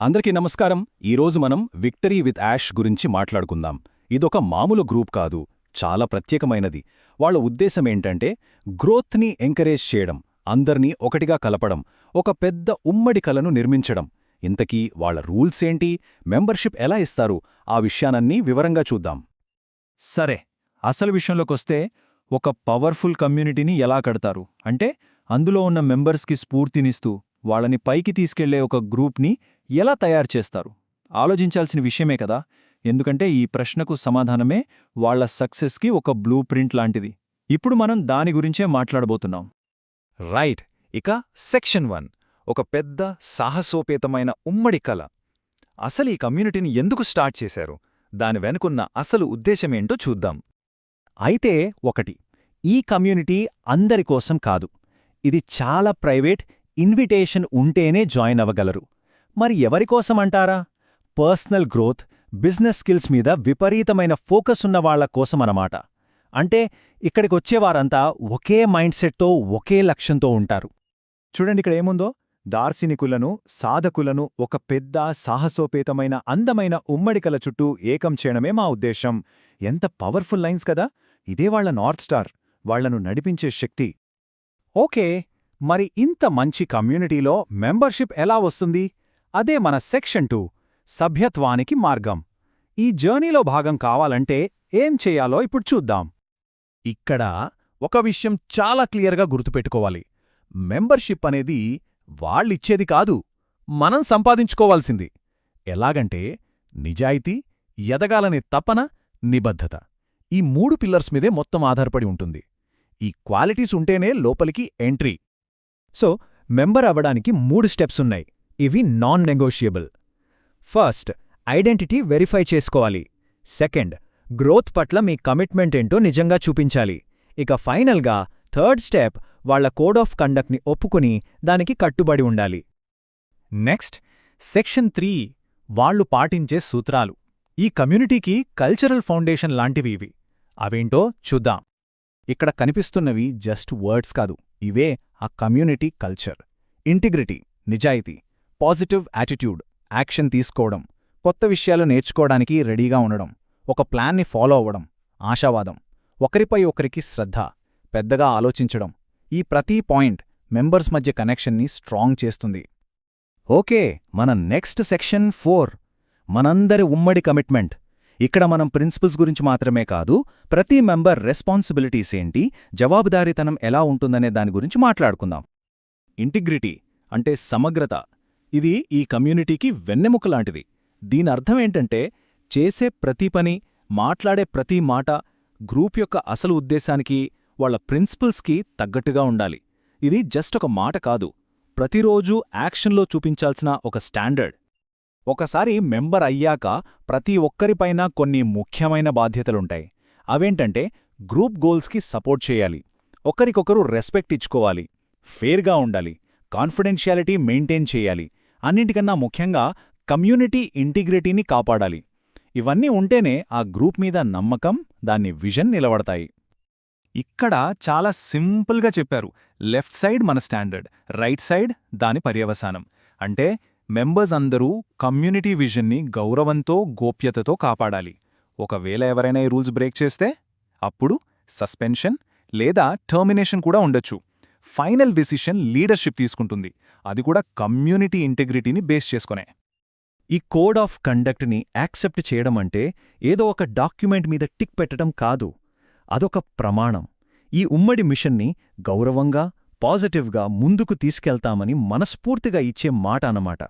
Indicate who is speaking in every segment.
Speaker 1: అందరికీ నమస్కారం. ఈరోజు మనం విక్టరీ విత్ యాష్ గురించి మాట్లాడుకుందాం. ఇదొక మామూలు గ్రూప్ కాదు, చాలా ప్రత్యేకమైనది. వాళ్ళ ఉద్దేశమేంటంటే గ్రోత్ని ఎంకరేజ్ చేయడం, అందర్నీ ఒకటిగా కలపడం, ఒక పెద్ద ఉమ్మడి కలను నిర్మించడం. ఇంతకీ వాళ్ళ రూల్స్ ఏంటి, మెంబర్షిప్ ఎలా ఇస్తారు, ఆ విషయానన్నీ వివరంగా చూద్దాం.
Speaker 2: సరే, అసలు విషయంలోకొస్తే ఒక పవర్ఫుల్ కమ్యూనిటీని ఎలా కడతారు అంటే, అందులో ఉన్న మెంబర్స్కి స్ఫూర్తినిస్తూ వాళ్ళని పైకి తీసుకెళ్లే ఒక గ్రూప్ని ఎలా తయారు చేస్తారు? ఆలోచించాల్సిన విషయమే కదా, ఎందుకంటే ఈ ప్రశ్నకు సమాధానమే వాళ్ల సక్సెస్కి ఒక బ్లూ ప్రింట్ లాంటిది. ఇప్పుడు మనం దాని గురించే మాట్లాడబోతున్నాం.
Speaker 3: రైట్. ఇక సెక్షన్ 1, ఒక పెద్ద సాహసోపేతమైన ఉమ్మడి కల. అసలు ఈ కమ్యూనిటీని ఎందుకు స్టార్ట్ చేశారు, దాని వెనుకున్న అసలు ఉద్దేశమేంటో చూద్దాం.
Speaker 4: అయితే ఒకటి, ఈ కమ్యూనిటీ అందరికోసం కాదు. ఇది చాలా ప్రైవేట్, ఇన్విటేషన్ ఉంటేనే జాయిన్ అవ్వగలరు. మరి ఎవరికోసమంటారా? పర్సనల్ గ్రోత్, బిజినెస్ స్కిల్స్ మీద విపరీతమైన ఫోకస్ ఉన్నవాళ్ల కోసమనమాట. అంటే ఇక్కడికొచ్చేవారంతా ఒకే మైండ్ సెట్తో, ఒకే లక్ష్యంతో ఉంటారు.
Speaker 2: చూడండి ఇక్కడ ఏముందో, దార్శనికులను, సాధకులను ఒక పెద్ద సాహసోపేతమైన అందమైన ఉమ్మడికల చుట్టూ ఏకం చేయడమే మా ఉద్దేశం. ఎంత పవర్ఫుల్ లైన్స్ కదా! ఇదే వాళ్ల నార్త్ స్టార్, వాళ్లను నడిపించే శక్తి.
Speaker 1: ఓకే, మరి ఇంత మంచి కమ్యూనిటీలో మెంబర్షిప్ ఎలా వస్తుంది? అదే మన సెక్షన్ 2, సభ్యత్వానికి మార్గం. ఈ జర్నీలో భాగం కావాలంటే ఏం చేయాలో ఇప్పుడు చూద్దాం. ఇక్కడ ఒక విషయం చాలా క్లియర్గా గుర్తుపెట్టుకోవాలి. మెంబర్షిప్ అనేది వాళ్ళిచ్చేది కాదు, మనం సంపాదించుకోవాల్సింది. ఎలాగంటే నిజాయితీ, ఎదగాలనే తపన, నిబద్ధత. ఈ 3 పిల్లర్స్ మీదే మొత్తం ఆధారపడి ఉంటుంది. ఈ క్వాలిటీస్ ఉంటేనే లోపలికి ఎంట్రీ.
Speaker 4: సో మెంబర్ అవ్వడానికి 3 స్టెప్స్ ఉన్నాయి. ఇవి non negotiable. First, identity verify చేసుకోవాలి. సెకండ్, గ్రోత్ పట్ల మీ కమిట్మెంట్ ఏంటో నిజంగా చూపించాలి. ఇక ఫైనల్గా థర్డ్ స్టెప్, వాళ్ల కోడ్ ఆఫ్ కండక్ట్ని ఒప్పుకుని దానికి కట్టుబడి ఉండాలి.
Speaker 1: నెక్స్ట్, సెక్షన్ 3, వాళ్లు పాటించే సూత్రాలు. ఈ కమ్యూనిటీకి కల్చరల్ ఫౌండేషన్ లాంటివి ఇవి. అవేంటో చూద్దాం. ఇక్కడ కనిపిస్తున్నవి జస్ట్ వర్డ్స్ కాదు, ఇవే ఆ కమ్యూనిటీ కల్చర్. ఇంటిగ్రిటీ, నిజాయితీ, పాజిటివ్ యాటిట్యూడ్, యాక్షన్ తీసుకోవడం, కొత్త విషయాలు నేర్చుకోవడానికి రెడీగా ఉండడం, ఒక ప్లాన్ని ఫాలో అవ్వడం, ఆశావాదం, ఒకరిపై ఒకరికి శ్రద్ధ, పెద్దగా ఆలోచించడం. ఈ ప్రతి పాయింట్ మెంబర్స్ మధ్య కనెక్షన్ని స్ట్రాంగ్ చేస్తుంది. ఓకే, మన నెక్స్ట్ సెక్షన్ 4, మనందరి ఉమ్మడి కమిట్మెంట్. ఇక్కడ మనం ప్రిన్సిపల్స్ గురించి మాత్రమే కాదు, ప్రతి మెంబర్ రెస్పాన్సిబిలిటీస్ ఏంటి, జవాబుదారీతనం ఎలా ఉంటుందనే దాని గురించి మాట్లాడుకుందాం. ఇంటిగ్రిటీ అంటే సమగ్రత. ఇది ఈ కమ్యూనిటీకి వెన్నెముక లాంటిది. దీనర్థమేంటంటే చేసే ప్రతి పని, మాట్లాడే ప్రతి మాట గ్రూప్ యొక్క అసలు ఉద్దేశానికి, వాళ్ల ప్రిన్సిపల్స్కి తగ్గట్టుగా ఉండాలి. ఇది జస్ట్ ఒక మాట కాదు, ప్రతిరోజూ యాక్షన్లో చూపించాల్సిన ఒక స్టాండర్డ్. ఒకసారి మెంబర్ అయ్యాక ప్రతి ఒక్కరిపైన కొన్ని ముఖ్యమైన బాధ్యతలుంటాయి. అవేంటంటే గ్రూప్ గోల్స్కి సపోర్ట్ చేయాలి, ఒకరికొకరు రెస్పెక్ట్ ఇచ్చుకోవాలి, ఫేర్గా ఉండాలి, కాన్ఫిడెన్షియాలిటీ మెయింటైన్ చేయాలి, అన్నింటికన్నా ముఖ్యంగా కమ్యూనిటీ ఇంటిగ్రిటీని కాపాడాలి. ఇవన్నీ ఉంటేనే ఆ గ్రూప్ మీద నమ్మకం, దాని విజన్ నిలబడతాయి.
Speaker 2: ఇక్కడ చాలా సింపుల్గా చెప్పారు. లెఫ్ట్ సైడ్ మన స్టాండర్డ్, రైట్ సైడ్ దాని పర్యవసానం. అంటే మెంబర్స్ అందరూ కమ్యూనిటీ విజన్ని గౌరవంతో, గోప్యతతో కాపాడాలి. ఒకవేళ ఎవరైనా ఈ రూల్స్ బ్రేక్ చేస్తే అప్పుడు సస్పెన్షన్ లేదా టర్మినేషన్ కూడా ఉండొచ్చు. ఫైనల్ డిసిషన్ లీడర్షిప్ తీసుకుంటుంది, అది కూడా కమ్యూనిటీ ఇంటిగ్రిటీని బేస్ చేసుకునే.
Speaker 4: ఈ కోడ్ ఆఫ్ కండక్ట్ని యాక్సెప్ట్ చేయడం అంటే ఏదో ఒక డాక్యుమెంట్ మీద టిక్ పెట్టడం కాదు, అదొక ప్రమాణం. ఈ ఉమ్మడి మిషన్ని గౌరవంగా, పాజిటివ్గా ముందుకు తీసుకెళ్తామని మనస్ఫూర్తిగా ఇచ్చే మాట అన్నమాట.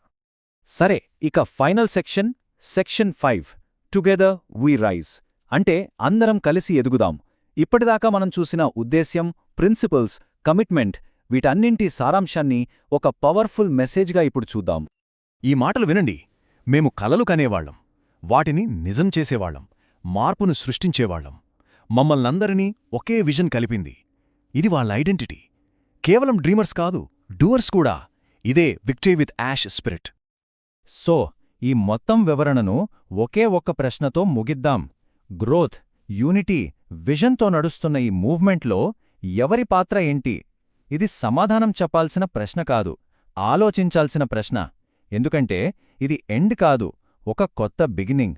Speaker 4: సరే, ఇక final section, section 5, together we rise. అంటే అందరం కలిసి ఎదుగుదాం. ఇప్పటిదాకా మనం చూసిన ఉద్దేశ్యం, ప్రిన్సిపల్స్, కమిట్మెంట్, వీటన్నింటి సారాంశాన్ని ఒక పవర్ఫుల్ మెసేజ్గా ఇప్పుడు చూద్దాం.
Speaker 1: ఈ మాటలు వినండి. మేము కలలు కనేవాళ్లం, వాటిని నిజం చేసేవాళ్లం, మార్పును సృష్టించేవాళ్లం. మమ్మల్నందరినీ ఒకే విజన్ కలిపింది. ఇది వాళ్ళ ఐడెంటిటీ. కేవలం డ్రీమర్స్ కాదు, డూవర్స్ కూడా. ఇదే విక్టరీ విత్ యాష్ స్పిరిట్.
Speaker 4: సో ఈ మొత్తం వివరణను ఒకే ఒక్క ప్రశ్నతో ముగిద్దాం. గ్రోత్, యూనిటీ, విజన్తో నడుస్తున్న ఈ మూవ్మెంట్లో ఎవరి పాత్ర ఏంటి? ఇది సమాధానం చెప్పాల్సిన ప్రశ్న కాదు, ఆలోచించాల్సిన ప్రశ్న. ఎందుకంటే ఇది ఎండ్ కాదు, ఒక కొత్త బిగినింగ్.